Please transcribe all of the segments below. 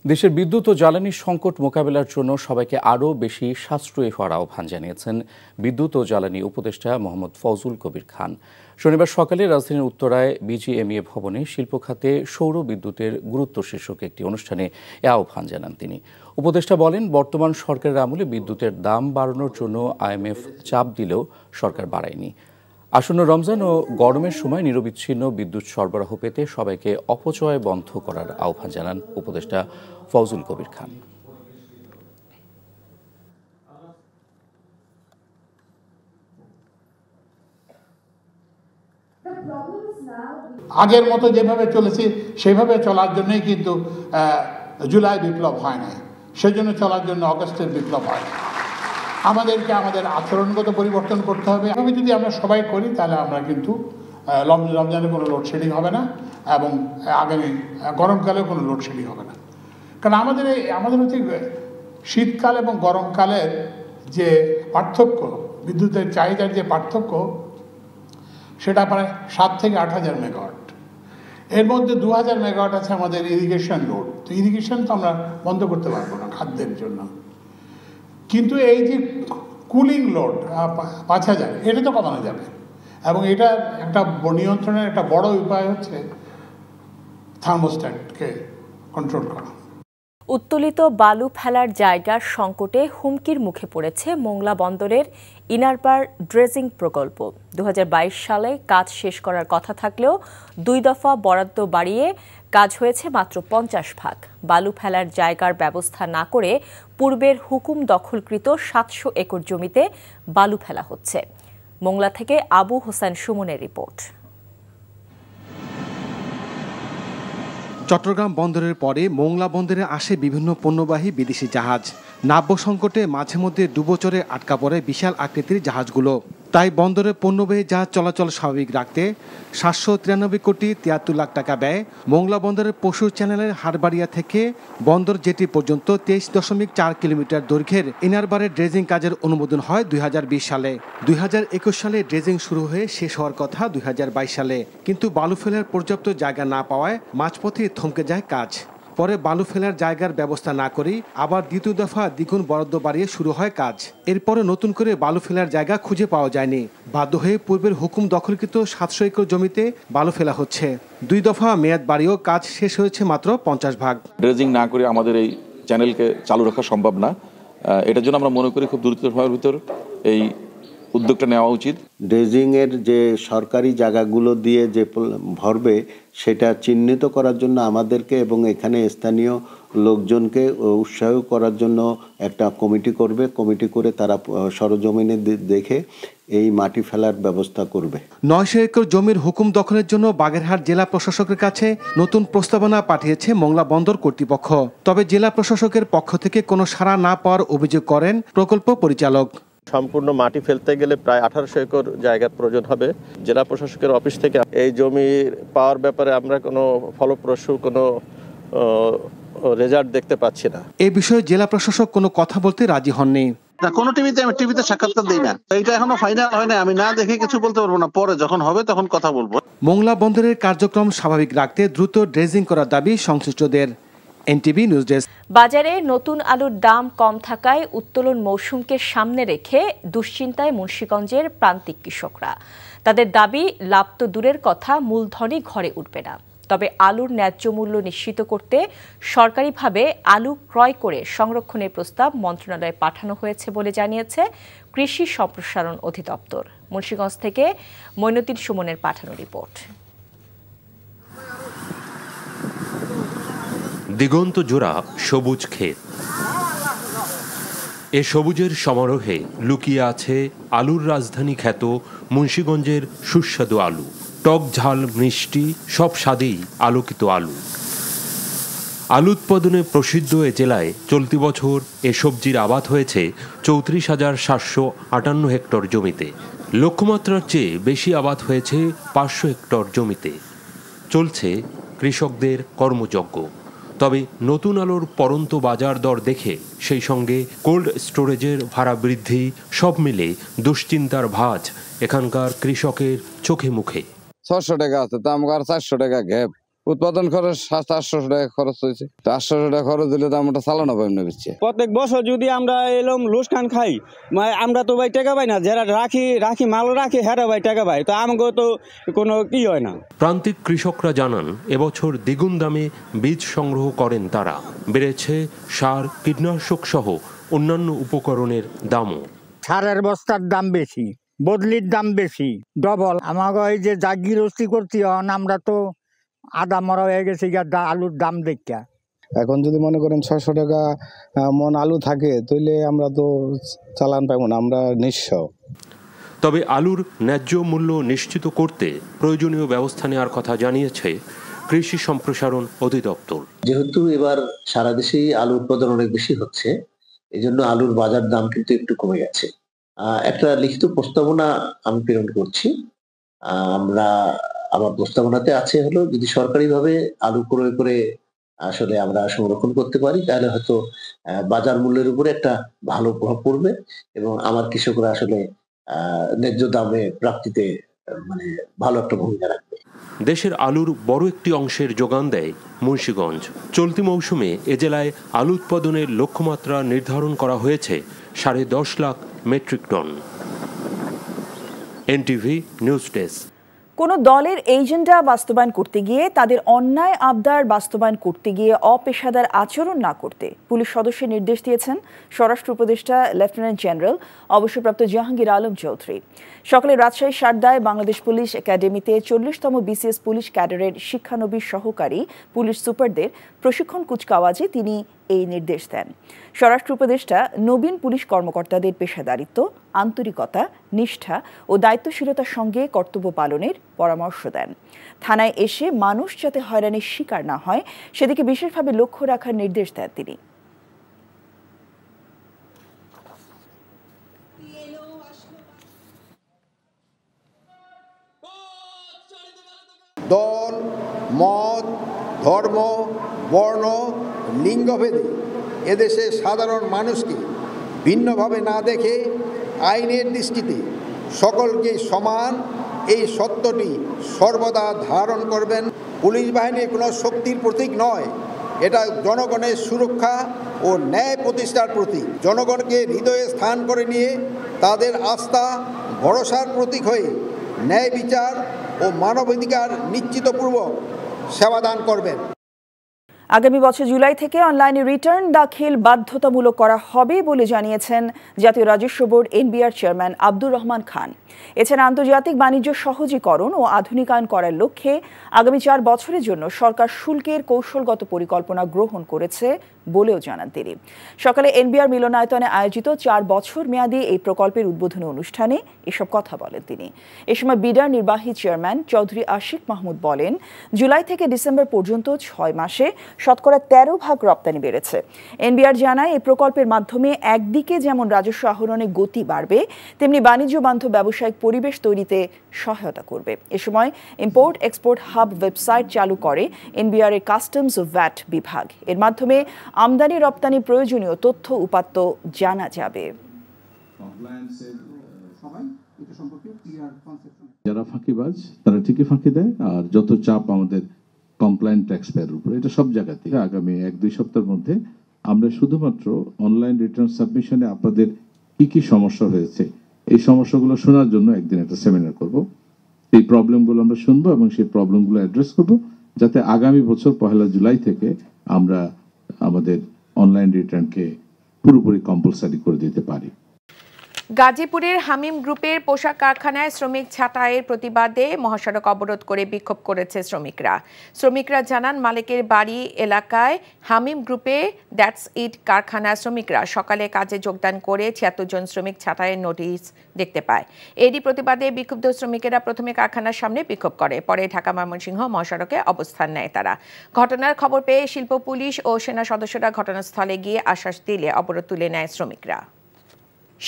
দেশের বিদ্যুৎ ও জ্বালানি সংকট মোকাবেলার জন্য সবাইকে আরও বেশি সাশ্রয়ী হওয়ার আহ্বান জানিয়েছেন বিদ্যুৎ ও জ্বালানি উপদেষ্টা মোহাম্মদ ফজলুল কবির খান। শনিবার সকালে রাজধানীর উত্তরায় বিজিএমইএ ভবনে শিল্প খাতে সৌর বিদ্যুতের গুরুত্ব শীর্ষক একটি অনুষ্ঠানে এ আহ্বান জানান তিনি। উপদেষ্টা বলেন, বর্তমান সরকারের আমলে বিদ্যুতের দাম বাড়ানোর জন্য আইএমএফ চাপ দিলেও সরকার বাড়ায়নি। আসন্ন রমজান ও গরমের সময় নিরবিচ্ছিন্ন বিদ্যুৎ সরবরাহ পেতে সবাইকে অপচয় বন্ধ করার আহ্বান জানান উপদেষ্টা ফজলুল কবির খান। আগের মতো যেভাবে চলেছি সেভাবে চলার জন্যই কিন্তু জুলাই বিপ্লব হয় না, সেজন্য চলার জন্য অগস্টের বিপ্লব হয় না। আমাদেরকে আমাদের আচরণগত পরিবর্তন করতে হবে। এভাবে যদি আমরা সবাই করি তাহলে আমরা কিন্তু রমজানে কোনো লোডশেডিং হবে না এবং আগামী গরমকালেও কোনো লোডশেডিং হবে না। কারণ আমাদের হচ্ছে শীতকাল এবং গরমকালের যে পার্থক্য, বিদ্যুতের চাহিদার যে পার্থক্য, সেটা প্রায় 7 থেকে 8,000 মেগাওয়াট। এর মধ্যে 2,000 মেগাওয়াট আছে আমাদের ইরিগেশন লোড। তো ইরিগেশন তো আমরা বন্ধ করতে পারবো না খাদ্যের জন্য, কিন্তু এই যে কুলিং লোড 5,000, এটা তো কমানো যাবে। এবং এটা একটা নিয়ন্ত্রণের একটা বড় উপায় হচ্ছে থার্মোস্ট্যাটকে কন্ট্রোল করা। উত্তোলিত বালু ফেলার জায়গার সংকটে হুমকির মুখে পড়েছে মোংলা বন্দরের ইনারবার ড্রেজিং প্রকল্প। 2022 সালে কাজ শেষ করার কথা থাকলেও 2 দফা বরাদ্দ বাড়িয়ে কাজ হয়েছে মাত্র 50 ভাগ। বালু ফেলার জায়গার ব্যবস্থা না করে পূর্বের হুকুম দখলকৃত 700 একর জমিতে বালু ফেলা হচ্ছে। মোংলা থেকে আবু হোসেন সুমনের রিপোর্ট। চট্টগ্রাম বন্দরের পরে মোংলা বন্দরে আসে বিভিন্ন পণ্যবাহী বিদেশি জাহাজ। নাব্য সংকটে মাঝে মধ্যে ডুবোচরে আটকা পড়ে বিশাল আকৃতির জাহাজগুলো। তাই বন্দরে পণ্যবাহী জাহাজ চলাচল স্বাভাবিক রাখতে 793 কোটি 73 লাখ টাকা ব্যয় মোংলা বন্দরের পশুর চ্যানেলের হারবাড়িয়া থেকে বন্দর জেটি পর্যন্ত 23.4 কিলোমিটার দৈর্ঘ্যের ইনারবারের ড্রেজিং কাজের অনুমোদন হয় 2020 সালে। 2021 সালে ড্রেজিং শুরু হয়ে শেষ হওয়ার কথা 2022 সালে, কিন্তু বালু ফেলার পর্যাপ্ত জায়গা না পাওয়ায় মাঝপথে থমকে যায় কাজ। পরে বালু ফেলার জায়গার ব্যবস্থা না করেই আবার দ্বিতীয় দফা দ্বিগুণ বরাদ্দ বাড়িয়ে শুরু হয় কাজ। এরপরে নতুন করে বালু ফেলার জায়গা খুঁজে পাওয়া যায়নি। বাধ্য হয়ে পূর্বের হুকুম দখলকৃত 700 একর জমিতে বালু ফেলা হচ্ছে। 2 দফা মেয়াদ বাড়িয়েও কাজ শেষ হয়েছে মাত্র 50 ভাগ। ড্রেজিং না করে আমাদের এই চ্যানেলকে চালু রাখা সম্ভব না। এটার জন্য আমরা মনে করি খুব দ্রুত সময়ের ভিতর এই উদ্যোগটা নেওয়া উচিত। ড্রেজিংয়ের যে সরকারি জায়গাগুলো দিয়ে যে ভরবে সেটা চিহ্নিত করার জন্য আমাদেরকে এবং এখানে স্থানীয় লোকজনকে উৎসাহ করার জন্য একটা কমিটি করবে। কমিটি করে তারা সরজমিনে দেখে এই মাটি ফেলার ব্যবস্থা করবে। 900 একর জমির হুকুম দখলের জন্য বাগেরহাট জেলা প্রশাসকের কাছে নতুন প্রস্তাবনা পাঠিয়েছে মোংলা বন্দর কর্তৃপক্ষ। তবে জেলা প্রশাসকের পক্ষ থেকে কোনো সাড়া না পাওয়ার অভিযোগ করেন প্রকল্প পরিচালক। সম্পূর্ণ মাটি ফেলতে গেলে প্রায় 1800 একর জায়গার প্রয়োজন হবে। জেলা প্রশাসকের অফিস থেকে এই জমি পাওয়ার ব্যাপারে আমরা কোনো ফলপ্রসূ কোনো রেজাল্ট দেখতে পাচ্ছি না। এই বিষয়ে জেলা প্রশাসক কোনো কথা বলতে রাজি হননি। কোনো টিভিতে সাক্ষাৎকার দেই না। এইটা এখনো ফাইনাল হয় না, আমি না দেখে কিছু বলতে পারবো না। পরে যখন হবে তখন কথা বলবো। মোংলা বন্দরের কার্যক্রম স্বাভাবিক রাখতে দ্রুত ড্রেজিং করার দাবি সংশ্লিষ্টদের। NTV news desk. বাজারে নতুন আলুর দাম কম থাকায় উত্তোলন মৌসুমকে সামনে রেখে দুশ্চিন্তায় মুন্সিগঞ্জের প্রান্তিক কৃষকরা। তাদের দাবি, লাভ তো দূরের কথা, মূলধনই ঘরে উঠবে না। তবে আলুর ন্যায্য মূল্য নিশ্চিত করতে সরকারিভাবে আলু ক্রয় করে সংরক্ষণের প্রস্তাব মন্ত্রণালয়ে পাঠানো হয়েছে বলে জানিয়েছে কৃষি সম্প্রসারণ অধিদপ্তর। মুন্সিগঞ্জ থেকে মইনুদ্দিন সুমনের পাঠানো রিপোর্ট। দিগন্ত জোড়া সবুজ ক্ষেত, এ সবুজের সমারোহে লুকিয়ে আছে আলুর রাজধানী খ্যাত মুন্সিগঞ্জের সুস্বাদু আলু। টক ঝাল মিষ্টি সব স্বাদেই আলোকিত আলু। আলু উৎপাদনে প্রসিদ্ধ এ জেলায় চলতি বছর এ সবজির আবাদ হয়েছে 34,758 হেক্টর জমিতে। লক্ষ্যমাত্রার চেয়ে বেশি আবাদ হয়েছে 500 হেক্টর জমিতে। চলছে কৃষকদের কর্মযজ্ঞ। তবে নতুন আলুর পরন্ত বাজার দর দেখে সেই সঙ্গে কোল্ড স্টোরেজের ভাড়া বৃদ্ধি সব মিলে দুশ্চিন্তার ভাঁজ এখানকার কৃষকের চোখে মুখে। 600 টাকা আছে, দাম 400 টাকা গ্যাপ। উৎপাদন খরচ 700-800 টাকা খরচ হয়েছে। তো 800 টাকা খরচ দিলে তো আমরা চালানো পাই না বিচ্ছে। প্রত্যেক বছর যদি আমরা এলম লুসকান খাই, আমরা তো ভাই টাকা পাই না। যারা রাখি মাল রাখি হেরা ভাই টাকা পাই, তো আমাকে তো কোনো কি হয় না। প্রান্তিক কৃষকরা জানান এবছর দ্বিগুণ দামে বীজ সংগ্রহ করেন তারা। বেড়েছে সার, কীটনাশক সহ অন্যান্য উপকরণের দামও। সারের বস্তার দাম বেশি, বদলির দাম বেশি, ডবল। আমাকে এই যে জাগিরস্তি করতে হন, আমরা তো আদা মরা হয়ে গেছে আলুর দাম দেখা। এখন যদি মনে করেন 600 টাকা মন আলু থাকে, তাহলে আমরা তো চালান পাবো না, আমরা নিঃস্ব। তবে আলুর ন্যায্য মূল্য নিশ্চিত করতে প্রয়োজনীয় ব্যবস্থা নেওয়ার কথা জানিয়েছে কৃষি সম্প্রসারণ অধিদপ্তর। যেহেতু এবার সারা দেশেই আলু উৎপাদন অনেক বেশি হচ্ছে, এজন্য আলুর বাজার দাম কিন্তু একটু কমে গেছে। একটা লিখিত প্রস্তাবনা আমি প্রেরণ করছি। আমার প্রস্তাবনাতে আছে হলো, যদি সরকারিভাবে আলু ক্রয় করে আসলে আমরা সংরক্ষণ করতে পারি, তাহলে হয়তো বাজার মূল্যের উপরে একটা ভালো প্রভাব পড়বে এবং আমার কৃষকরা আসলে ন্যায্য দামে প্রাপ্তিতে মানে ভালো একটা ভূমিকা রাখবে। দেশের আলুর বড় একটি অংশের যোগান দেয় মুন্সিগঞ্জ। চলতি মৌসুমে এ জেলায় আলু উৎপাদনের লক্ষ্যমাত্রা নির্ধারণ করা হয়েছে 10.5 lakh metric ton. NTV news desk. কোনো দলের এজেন্ডা বাস্তবায়ন করতে গিয়ে তাদের অন্যায় আবদার বাস্তবায়ন করতে গিয়ে অপেশাদার আচরণ না করতে পুলিশ সদস্যের নির্দেশ দিয়েছেন স্বরাষ্ট্র উপদেষ্টা লেফটেন্যান্ট জেনারেল অবসরপ্রাপ্ত জাহাঙ্গীর আলম চৌধুরী। সকালে রাজশাহী সারদায় বাংলাদেশ পুলিশ একাডেমিতে 40তম বিসিএস পুলিশ ক্যাডারের শিক্ষানবিশ সহকারী পুলিশ সুপারদের প্রশিক্ষণ কুচকাওয়াজে তিনি এই নির্দেশ দেন। স্বরাষ্ট্র উপদেষ্টা নবীন পুলিশ কর্মকর্তাদের পেশাদারিত্ব, আন্তরিকতা, নিষ্ঠা ও দায়িত্বশীলতার সঙ্গে কর্তব্য পালনের পরামর্শ দেন। থানায় এসে মানুষ যাতে হয়রানির শিকার না হয় সেদিকে বিশেষভাবে লক্ষ্য রাখার নির্দেশ দেন তিনি। দল, মত, ধর্ম, বর্ণ, লিঙ্গভেদে এদেশে সাধারণ মানুষকে ভিন্নভাবে না দেখে আইনের দৃষ্টিতে সকলকে সমান এই সত্যটি সর্বদা ধারণ করবেন। পুলিশ বাহিনী কোনো শক্তির প্রতীক নয়, এটা জনগণের সুরক্ষা ও ন্যায় প্রতিষ্ঠার প্রতীক। জনগণকে হৃদয়ে স্থান করে নিয়ে তাদের আস্থা ভরসার প্রতীক হয়ে ন্যায় বিচার ও মানবাধিকার নিশ্চিতপূর্বক সেবাদান করবেন। আগামী বছর জুলাই থেকে অনলাইনে রিটার্ন দাখিল বাধ্যতামূলক করা হবে বলে জানিয়েছেন জাতীয় রাজস্ব board NBR chairman Abdur Rahman Khan. এছাড়া আন্তর্জাতিক বাণিজ্য সহজীকরণ ও আধুনিকায়ন করার লক্ষ্যে আগামী 4 বছরের জন্য সরকার শুল্কের কৌশলগত পরিকল্পনা গ্রহণ করেছে বলেও জানান তিনি। সকালে এনবিআর মিলনায়তনে আয়োজিত 4 বছর মেয়াদী এই প্রকল্পের উদ্বোধনী অনুষ্ঠানে এসব কথা বলেন তিনি। এ সময় বিডার নির্বাহী চেয়ারম্যান চৌধুরী আশিক মাহমুদ বলেন, জুলাই থেকে ডিসেম্বর পর্যন্ত 6 মাসে শতকরা 13% রপ্তানি বেড়েছে। এনবিআর জানায় এই প্রকল্পের মাধ্যমে একদিকে যেমন রাজস্ব আহরণে গতি বাড়বে, তেমনি বাণিজ্য বান্ধব ব্যবসায়িক পরিবেশ তৈরিতে সহায়তা করবে। এ সময় ইম্পোর্ট এক্সপোর্ট হাব ওয়েবসাইট চালু করে এনবিআর এর কাস্টমস ও ভ্যাট বিভাগ। এর মাধ্যমে আমদানি রপ্তানি প্রয়োজনীয় তথ্য উপাত্ত জানা যাবে। যারা ফাঁকিবাজ তারা ঠিকই ফাঁকি দেয়, আর যত চাপ আমাদের কমপ্লায়েন্ট ট্যাক্স পেয়ারের উপরে, এটা সব জায়গা থেকে। আগামী 1-2 সপ্তাহের মধ্যে আমরা শুধুমাত্র অনলাইন রিটার্ন সাবমিশনে আপনাদের কি কি সমস্যা হয়েছে এই সমস্যাগুলো শোনার জন্য একদিন একটা সেমিনার করব। এই প্রবলেমগুলো আমরা শুনবো এবং সেই প্রবলেমগুলো অ্যাড্রেস করব, যাতে আগামী বছর 1 জুলাই থেকে আমরা আমাদের অনলাইন রিটার্নকে পুরোপুরি কম্পালসারি করে দিতে পারি। গাজীপুরের হামিম গ্রুপের পোশাক কারখানায় শ্রমিক ছাঁটাইয়ের প্রতিবাদে মহাসড়ক অবরোধ করে বিক্ষোভ করেছে শ্রমিকরা জানান, মালিকের বাড়ি এলাকায় হামিম গ্রুপে দ্যাটস ইট কারখানার শ্রমিকরা সকালে কাজে যোগদান করে 76 জন শ্রমিক ছাঁটাইয়ের নোটিশ দেখতে পায়। এরই প্রতিবাদে বিক্ষুব্ধ শ্রমিকেরা প্রথমে কারখানার সামনে বিক্ষোভ করে, পরে ঢাকা ময়মনসিংহ মহাসড়কে অবস্থান নেয় তারা। ঘটনার খবর পেয়ে শিল্প পুলিশ ও সেনা সদস্যরা ঘটনাস্থলে গিয়ে আশ্বাস দিলে অবরোধ তুলে নেয় শ্রমিকরা।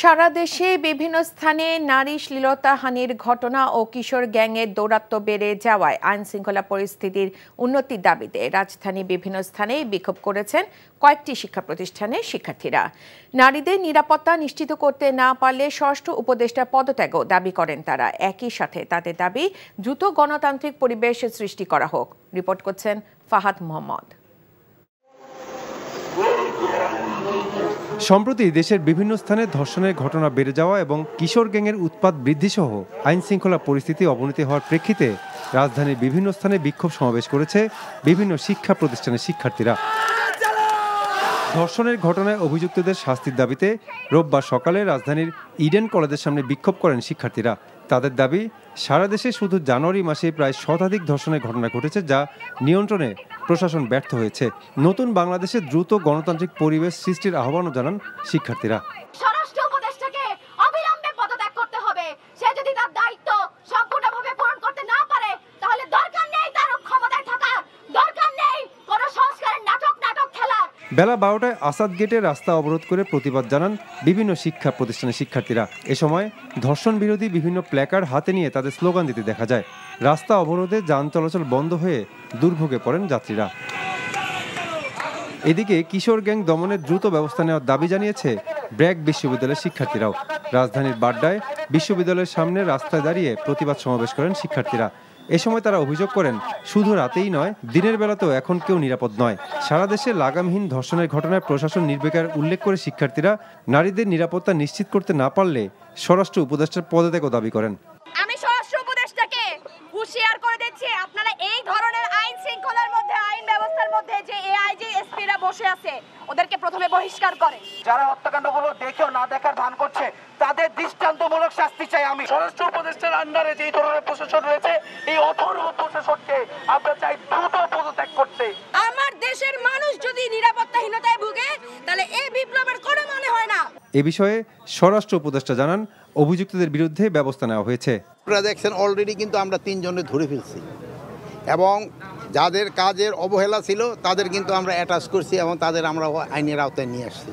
সারা দেশে বিভিন্ন স্থানে নারী শ্লীলতাহানির ঘটনা ও কিশোর গ্যাংয়ের দৌরাত্ম্য বেড়ে যাওয়ায় আইন শৃঙ্খলা পরিস্থিতির উন্নতির দাবিতে রাজধানীর বিভিন্ন স্থানে বিক্ষোভ করেছেন কয়েকটি শিক্ষা প্রতিষ্ঠানের শিক্ষার্থীরা। নারীদের নিরাপত্তা নিশ্চিত করতে না পারলে ষষ্ঠ উপদেষ্টার পদত্যাগও দাবি করেন তারা। একই সাথে তাদের দাবি দ্রুত গণতান্ত্রিক পরিবেশ সৃষ্টি করা হোক। রিপোর্ট করছেন ফাহাদ মোহাম্মদ। সম্প্রতি দেশের বিভিন্ন স্থানে ধর্ষণের ঘটনা বেড়ে যাওয়া এবং কিশোর গ্যাংয়ের উৎপাত বৃদ্ধি সহ আইন শৃঙ্খলা পরিস্থিতি অবনতি হওয়ার প্রেক্ষিতে রাজধানীর বিভিন্ন স্থানে বিক্ষোভ সমাবেশ করেছে বিভিন্ন শিক্ষা প্রতিষ্ঠানের শিক্ষার্থীরা। ধর্ষণের ঘটনায় অভিযুক্তদের শাস্তির দাবিতে রোববার সকালে রাজধানীর ইডেন কলেজের সামনে বিক্ষোভ করেন শিক্ষার্থীরা। তাদের দাবি, সারা দেশে শুধু জানুয়ারি মাসে প্রায় শতাধিক ধর্ষণের ঘটনা ঘটেছে, যা নিয়ন্ত্রণে প্রশাসন ব্যর্থ হয়েছে। নতুন বাংলাদেশে দ্রুত গণতান্ত্রিক পরিবেশ সৃষ্টির আহ্বানও জানান শিক্ষার্থীরা। স্বরাষ্ট্র উপদেষ্টাকে অবিলম্বে পদত্যাগ করতে হবে। সে যদি তার দায়িত্ব সম্পূর্ণভাবে পূরণ করতে না পারে, তাহলে দরকার নেই তার ক্ষমতায় থাকার, দরকার নেই কোনো সংস্কারের নাটক খেলার। বেলা 12টায় আসাদ গেটে রাস্তা অবরোধ করে প্রতিবাদ জানান বিভিন্ন শিক্ষা প্রতিষ্ঠানের শিক্ষার্থীরা। এ সময় ধর্ষণ বিরোধী বিভিন্ন প্ল্যাকার্ড হাতে নিয়ে তাদের স্লোগান দিতে দেখা যায়। রাস্তা অবরোধে যান চলাচল বন্ধ হয়ে দুর্ভোগে পড়েন যাত্রীরা। এদিকে কিশোর গ্যাং দমনের দ্রুত ব্যবস্থা নেওয়ার দাবি জানিয়েছে ব্র্যাক বিশ্ববিদ্যালয়ের শিক্ষার্থীরাও। রাজধানীর বাড্ডায় বিশ্ববিদ্যালয়ের সামনে রাস্তায় দাঁড়িয়ে প্রতিবাদ সমাবেশ করেন শিক্ষার্থীরা। এ সময় তারা অভিযোগ করেন, শুধু রাতেই নয়, দিনের বেলাতেও এখন কেউ নিরাপদ নয়। সারা দেশে লাগামহীন ধর্ষণের ঘটনায় প্রশাসন নির্বিকার উল্লেখ করে শিক্ষার্থীরা নারীদের নিরাপত্তা নিশ্চিত করতে না পারলে স্বরাষ্ট্র উপদেষ্টার পদত্যাগও দাবি করেন। আমি স্বরাষ্ট্র উপদেষ্টাকে হুঁশিয়ার করে দিচ্ছি, আপনারা এই ধরনের আইন শৃঙ্খলার মধ্যে, আইন ব্যবস্থার মধ্যে যে এআইজি এসপিরা বসে আছে, ওদেরকে প্রথমে বহিষ্কার করে। যারা হত্যাকাণ্ডগুলো দেখেও না দেখার ভান করছে, তাদের দৃষ্টান্তমূলক শাস্তি চাই। আমি স্বরাষ্ট্র উপদেষ্টার আন্ডারে যে ধরনের প্রশাসন রয়েছে, এই অথর্ব প্রশাসনকে আমরা চাই দ্রুত পদত্যাগ করতে। আমার দেশের মানুষ যদি নিরাপত্তাহীনতায় ভুগে, তাহলে এই বিপ্লবের কোনো মানে হয় না। এ বিষয়ে স্বরাষ্ট্র উপদেষ্টা জানান, অভিযুক্তদের বিরুদ্ধে ব্যবস্থা নেওয়া হয়েছে। আপনারা দেখছেন অলরেডি কিন্তু আমরা 3 জনের ধরে ফেলছি এবং যাদের কাজের অবহেলা ছিল তাদের কিন্তু আমরা অ্যাটাচ করছি এবং তাদের আমরা আইনের আওতায় নিয়ে আসছি।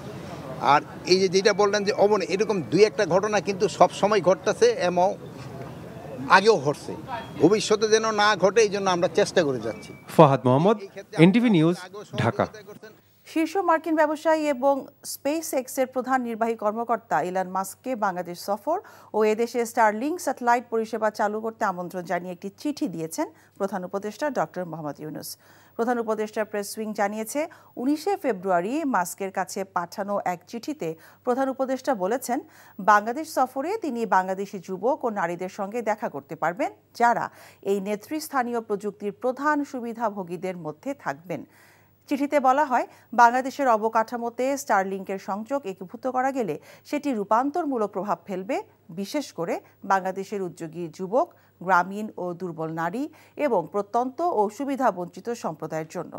আর এই যে যেটা বললেন যে এরকম 2-1টা ঘটনা কিন্তু সব সময় ঘটতেছে এবং আগেও ঘটছে, ভবিষ্যতে যেন না ঘটে এই জন্য আমরা চেষ্টা করে যাচ্ছি। Fahad Mohammad, NTV news, Dhaka. শীর্ষ মার্কিন ব্যবসায়ী এবং স্পেস এক্সের প্রধান নির্বাহী কর্মকর্তা ইলন মাস্ককে বাংলাদেশ সফর ও এদেশে স্টারলিংক স্যাটেলাইট পরিষেবা চালু করতে আমন্ত্রণ জানিয়ে একটি চিঠি দিয়েছেন প্রধান উপদেষ্টা ডক্টর মোহাম্মদ ইউনূস। প্রধান উপদেষ্টা প্রেস উইং জানিয়েছে, 19শে ফেব্রুয়ারি মাস্কের কাছে পাঠানো এক চিঠিতে প্রধান উপদেষ্টা বলেছেন, বাংলাদেশ সফরে তিনি বাংলাদেশি যুবক ও নারীদের সঙ্গে দেখা করতে পারবেন, যারা এই নেতৃস্থানীয় প্রযুক্তির প্রধান সুবিধাভোগীদের মধ্যে থাকবেন। চিঠিতে বলা হয়, বাংলাদেশের অবকাঠামোতে স্টারলিংকের সংযোগ একীভূত করা গেলে সেটি রূপান্তরমূলক প্রভাব ফেলবে, বিশেষ করে বাংলাদেশের উদ্যোগী যুবক, গ্রামীণ ও দুর্বল নারী এবং প্রত্যন্ত ও সুবিধাবঞ্চিত সম্প্রদায়ের জন্য।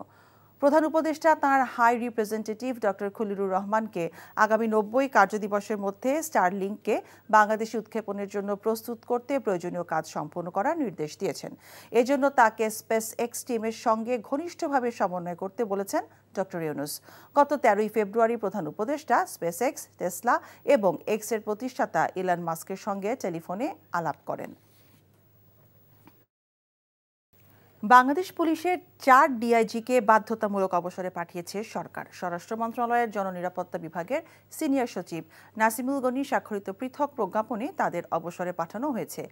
প্রধান উপদেষ্টা তাঁর হাই রিপ্রেজেন্টেটিভ ডক্টর খলিলুর রহমানকে আগামী 90 কার্যদিবসের মধ্যে স্টারলিংককে বাংলাদেশে উৎক্ষেপণের জন্য প্রস্তুত করতে প্রয়োজনীয় কাজ সম্পন্ন করার নির্দেশ দিয়েছেন। এজন্য তাকে স্পেস এক্স টিমের সঙ্গে ঘনিষ্ঠভাবে সমন্বয় করতে বলেছেন ডক্টর ইউনূস। গত 13ই ফেব্রুয়ারি প্রধান উপদেষ্টা স্পেস এক্স, টেসলা এবং এক্সের প্রতিষ্ঠাতা ইলন মাস্কের সঙ্গে টেলিফোনে আলাপ করেন। বাংলাদেশ পুলিশের 4 ডিআইজিকে বাধ্যতামূলক অবসরে পাঠিয়েছে সরকার। স্বরাষ্ট্র মন্ত্রণালয়ের জননিরাপত্তা বিভাগের সিনিয়র সচিব নাসিমুল গনি স্বাক্ষরিত পৃথক প্রজ্ঞাপনে তাদের অবসরে পাঠানো হয়েছে।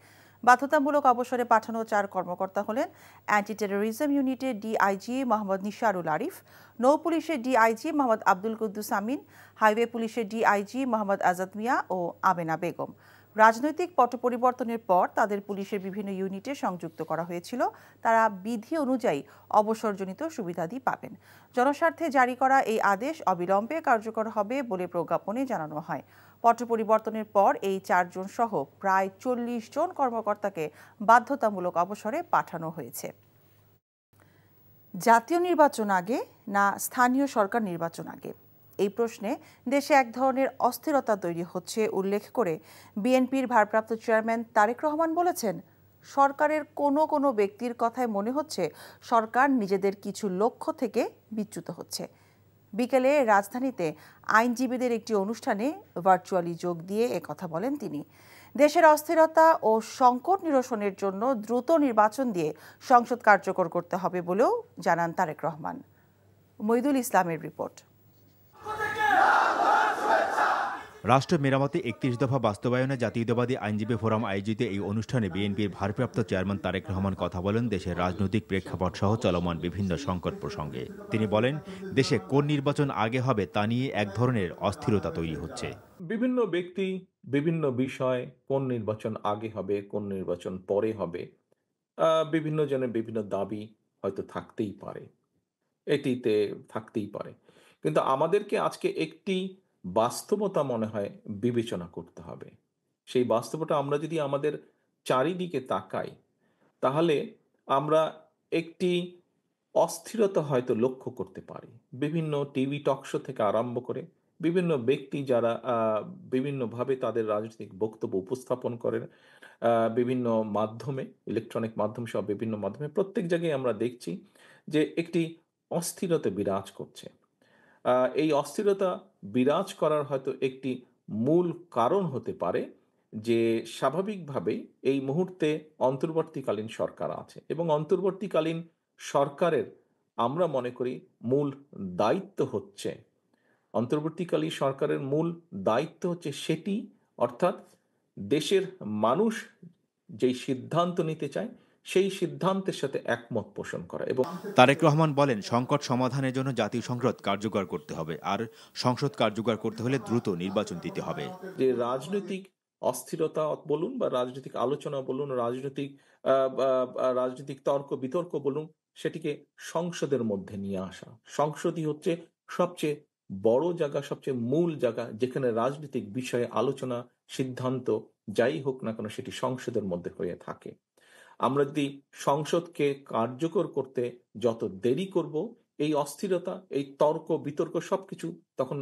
বাধ্যতামূলক অবসরে পাঠানো 4 কর্মকর্তা হলেন অ্যান্টি টেরোরিজম ইউনিটের ডিআইজি মোহাম্মদ নিশারুল আরিফ, নৌ পুলিশের ডিআইজি মোহাম্মদ আব্দুল কুদ্দুস আমিন, হাইওয়ে পুলিশের ডিআইজি মোহাম্মদ আজাদ মিয়া ও আমেনা বেগম। রাজনৈতিক পট পরিবর্তনের পর তাদের পুলিশের বিভিন্ন ইউনিটে সংযুক্ত করা হয়েছিল। তারা বিধি অনুযায়ী অবসরজনিত সুবিধাদি পাবেন। জনস্বার্থে জারি করা এই আদেশ অবিলম্বে কার্যকর হবে বলে প্রজ্ঞাপনে জানানো হয়। পট পরিবর্তনের পর এই 4 জন সহ প্রায় 40 জন কর্মকর্তাকে বাধ্যতামূলক অবসরে পাঠানো হয়েছে। জাতীয় নির্বাচন আগে না স্থানীয় সরকার নির্বাচন আগে, এই প্রশ্নে দেশে এক ধরনের অস্থিরতা তৈরি হচ্ছে উল্লেখ করে বিএনপির ভারপ্রাপ্ত চেয়ারম্যান তারেক রহমান বলেছেন, সরকারের কোনো ব্যক্তির কথায় মনে হচ্ছে সরকার নিজেদের কিছু লক্ষ্য থেকে বিচ্যুত হচ্ছে। বিকেলে রাজধানীতে আইনজীবীদের একটি অনুষ্ঠানে ভার্চুয়ালি যোগ দিয়ে একথা বলেন তিনি। দেশের অস্থিরতা ও সংকট নিরসনের জন্য দ্রুত নির্বাচন দিয়ে সংসদ কার্যকর করতে হবে বলেও জানান তারেক রহমান। মইদুল ইসলামের রিপোর্ট। রাষ্ট্র মেরামতে ৩১ দফা বাস্তবায়নে জাতীয়তাবাদী আইনজীবী ফোরাম আয়োজিত এই অনুষ্ঠানে বিএনপির ভারপ্রাপ্ত চেয়ারম্যান তারেক রহমান কথা বলেন দেশের রাজনৈতিক প্রেক্ষাপট সহ চলমান বিভিন্ন সংকট প্রসঙ্গে। তিনি বলেন, দেশে কোন নির্বাচন আগে হবে তা নিয়ে এক ধরনের অস্থিরতা তৈরি হচ্ছে। বিভিন্ন ব্যক্তি বিভিন্ন বিষয়, কোন নির্বাচন আগে হবে কোন নির্বাচন পরে হবে, বিভিন্ন জনের বিভিন্ন দাবি হয়তো থাকতেই পারে, এটিতে থাকতেই পারে। কিন্তু আমাদেরকে আজকে একটি বাস্তবতা মনে হয় বিবেচনা করতে হবে। সেই বাস্তবতা আমরা যদি আমাদের চারিদিকে তাকাই তাহলে আমরা একটি অস্থিরতা হয়তো লক্ষ্য করতে পারি। বিভিন্ন টিভি টকশো থেকে আরম্ভ করে বিভিন্ন ব্যক্তি যারা বিভিন্নভাবে তাদের রাজনৈতিক বক্তব্য উপস্থাপন করেন, বিভিন্ন মাধ্যমে, ইলেকট্রনিক মাধ্যম সহ বিভিন্ন মাধ্যমে, প্রত্যেক জায়গায় আমরা দেখছি যে একটি অস্থিরতা বিরাজ করছে। এই অস্থিরতা বিরাজ করার হয়তো একটি মূল কারণ হতে পারে যে স্বাভাবিকভাবেই এই মুহূর্তে অন্তর্বর্তীকালীন সরকার আছে এবং অন্তর্বর্তীকালীন সরকারের আমরা মনে করি মূল দায়িত্ব হচ্ছে, অন্তর্বর্তীকালীন সরকারের মূল দায়িত্ব হচ্ছে সেটি, অর্থাৎ দেশের মানুষ যেই সিদ্ধান্ত নিতে চায় সেই সিদ্ধান্তের সাথে একমত পোষণ করা। এবং তারেক রহমান বলেন, সংকট সমাধানের জন্য জাতীয় সংসদ কার্যকর করতে হবে, আর সংসদ কার্যকর করতে হলে দ্রুত নির্বাচন দিতে হবে। যে রাজনৈতিক অস্থিরতা বলুন বা রাজনৈতিক আলোচনা বলুন, রাজনৈতিক তর্ক বিতর্ক বলুন, সেটিকে সংসদের মধ্যে নিয়ে আসা। সংসদই হচ্ছে সবচেয়ে বড় জায়গা, সবচেয়ে মূল জায়গা যেখানে রাজনৈতিক বিষয়ে আলোচনা, সিদ্ধান্ত যাই হোক না কেন সেটি সংসদের মধ্যে হয়ে থাকে। আমরা যদি সংসদকে কার্যকর করতে যত দেরি করব, এই অস্থিরতা, এই তর্ক বিতর্ক সবকিছু তখন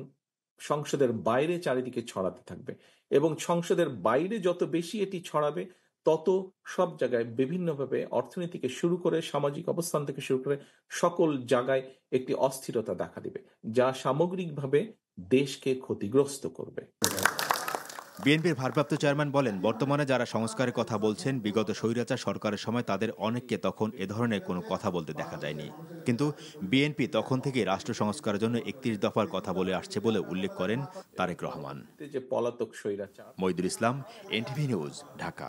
সংসদের বাইরে চারিদিকে ছড়াতে থাকবে এবং সংসদের বাইরে যত বেশি এটি ছড়াবে তত সব জায়গায় বিভিন্নভাবে অর্থনীতি থেকে শুরু করে সামাজিক অবস্থান থেকে শুরু করে সকল জায়গায় একটি অস্থিরতা দেখা দিবে, যা সামগ্রিকভাবে দেশকে ক্ষতিগ্রস্ত করবে। বিএনপির ভারপ্রাপ্ত চেয়ারম্যান বলেন, বর্তমানে যারা সংস্কারের কথা বলছেন, বিগত স্বৈরাচার সরকারের সময় তাদের অনেককে তখন এ ধরনের কোনো কথা বলতে দেখা যায়নি। কিন্তু বিএনপি তখন থেকে রাষ্ট্র সংস্কারের জন্য ৩১ দফার কথা বলে আসছে বলে উল্লেখ করেন তারেক রহমান। পলাতক স্বৈরাচার। মইদুল ইসলাম, এনটিভি নিউজ, ঢাকা।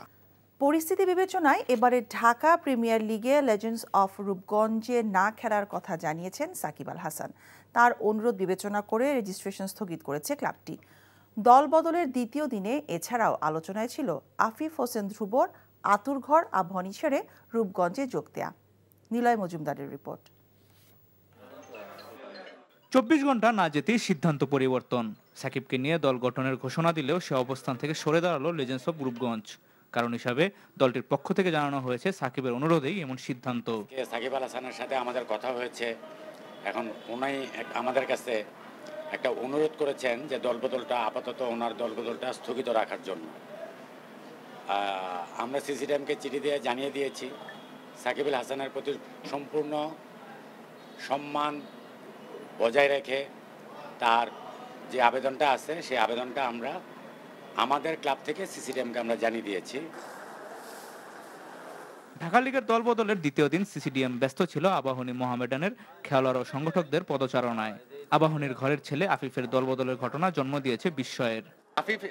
পরিস্থিতি বিবেচনায় এবারে ঢাকা প্রিমিয়ার লিগে লেজেন্ডস অফ রূপগঞ্জে না খেলার কথা জানিয়েছেন সাকিব আল হাসান। তার অনুরোধ বিবেচনা করে রেজিস্ট্রেশন স্থগিত করেছে ক্লাবটি। দল বদলের দ্বিতীয় দিনে এছাড়াও আলোচনায় ছিল আফিফ হোসেন ধ্রুবর আতুরঘর আবাহনী ছেড়ে রূপগঞ্জে যোগ দেয়া। নিলয় মজুমদারের রিপোর্ট। ২৪ ঘন্টা না যেতেই সিদ্ধান্ত পরিবর্তন। সাকিবকে নিয়ে দল গঠনের ঘোষণা দিলেও সে অবস্থান থেকে সরে দাঁড়ালো লেজেন্ডস অফ রূপগঞ্জ। কারণ হিসাবে দলটির পক্ষ থেকে জানানো হয়েছে সাকিবের অনুরোধেই এমন সিদ্ধান্ত। সাকিব আল হাসানের সাথে আমাদের কথা হয়েছে, এখন উনি আমাদের কাছে একটা অনুরোধ করেছেন যে দলবদলটা আপাতত ওনার দলবদলটা স্থগিত রাখার জন্য। আমরা সিসিডিএমকে চিঠি দিয়ে জানিয়ে দিয়েছি সাকিব আল হাসানের প্রতি সম্পূর্ণ সম্মান বজায় রেখে তার যে আবেদনটা আছে সেই আবেদনটা আমরা আমাদের ক্লাব থেকে সিসিডিএমকে আমরা জানিয়ে দিয়েছি। ঢাকা লিগের দল বদলের দ্বিতীয় দিন সিসিডিএম ব্যস্ত ছিল আবাহনী মোহামেডানের খেলোয়াড় ও সংগঠকদের পদচারণায়। আবাহনীর ঘরের ছেলে আফিফের দল বদলের ঘটনা জন্ম দিয়েছে বিস্ময়ের। আফিফ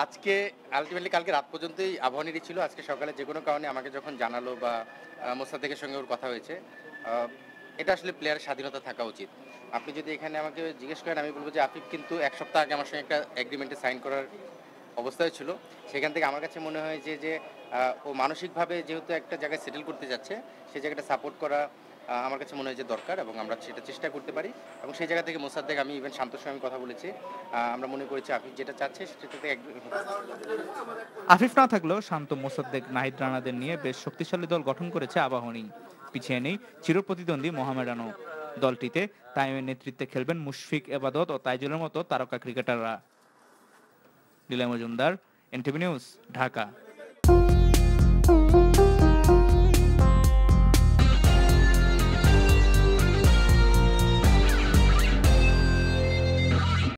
আজকে আলটিমেটলি কালকে রাত পর্যন্তই আবাহনীরই ছিল। আজকে সকালে যে কোনো কারণে আমাকে যখন জানালো বা মোসাদ্দেকের সঙ্গে ওর কথা হয়েছে, এটা আসলে প্লেয়ারের স্বাধীনতা থাকা উচিত। আপনি যদি এখানে আমাকে জিজ্ঞেস করেন, আমি বলবো যে আফিফ কিন্তু এক সপ্তাহ আগে আমার সঙ্গে একটা এগ্রিমেন্টে সাইন করার অবস্থায় ছিল। সেখান থেকে আমার কাছে মনে হয় যে ও মানসিকভাবে যেহেতু একটা জায়গায় সেটেল করতে যাচ্ছে, সেই জায়গাটা সাপোর্ট করা আমার কাছে মনে হয় যে দরকার এবং আমরা সেটা চেষ্টা করতে পারি। এবং সেই জায়গা থেকে মোসাদ্দেক, আমি ইভেন শান্তর সঙ্গে কথা বলেছি, আমরা মনে করেছি আফিফ যেটা চাচ্ছে সেটাতে আফিফ না থাকলেও শান্ত, মোসাদ্দেক, নাহিদ রানাদের নিয়ে বেশ শক্তিশালী দল গঠন করেছে আবাহনী। পিছিয়ে নেই চিরপ্রতিদ্বন্দ্বী মোহামেডানও। দলটিতে তাইমের নেতৃত্বে খেলবেন মুশফিক, এবাদত ও তাইজুলের মতো তারকা ক্রিকেটাররা। লীলা মজুমদার, এনটিভি নিউজ, ঢাকা।